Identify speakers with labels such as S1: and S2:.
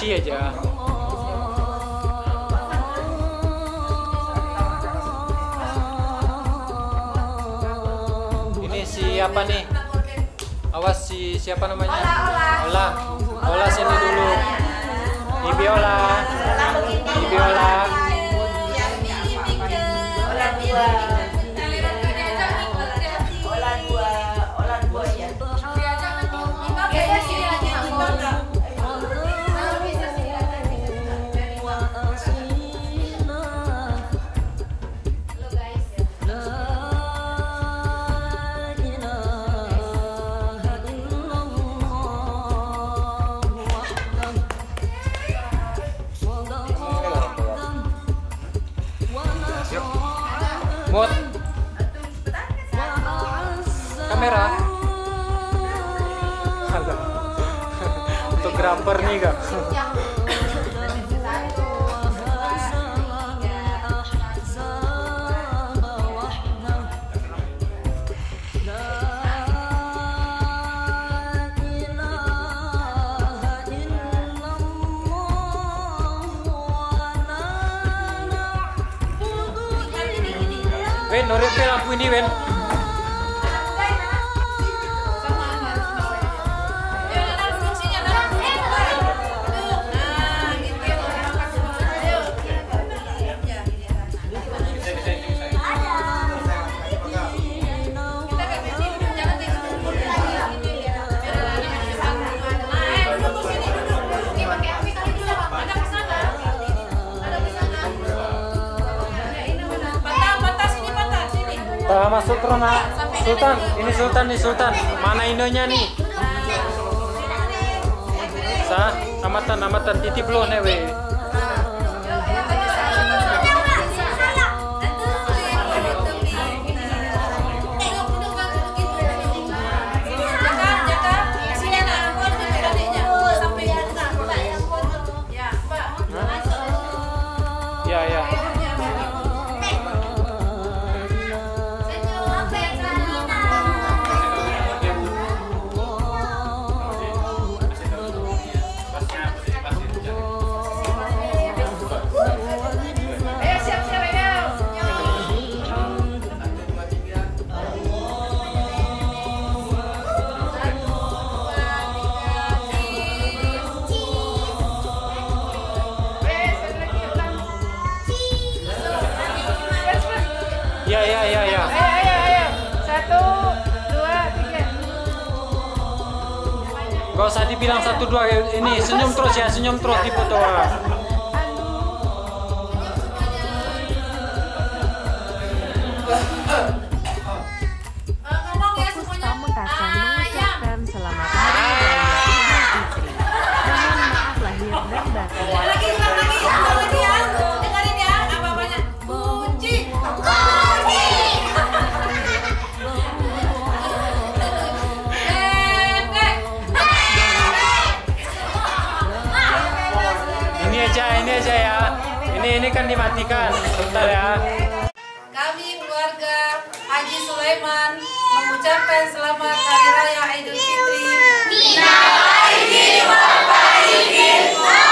S1: isi aja. Ini siapa nih? Awas siapa namanya? Ola sini dulu. Ibi Ola. Mut kamera fotografer nih kak. Wen, norep lampu ini, Wen. Masuk Rona. Sultan, ini Sultan. Mana indonya nih? Amatan titip lo newe. Ya. Ya.
S2: Ayo. 1, 2, 3.
S1: Gak usah dibilang 1, 2. Ini senyum terus di foto.
S2: Ngomong ya semuanya.
S3: Pamekasan mengucapkan selamat hari raya Idul Fitri. Mohon maaf lahir dan batin.
S2: Lagi ya. Dengerin ya apa-apanya. Kunci.
S1: Ini aja ya. Ini kan dimatikan. Bentar ya.
S2: Kami keluarga Haji Sulaiman mengucapkan selamat Hari Raya Idul Fitri. Minal aidin wal faizin.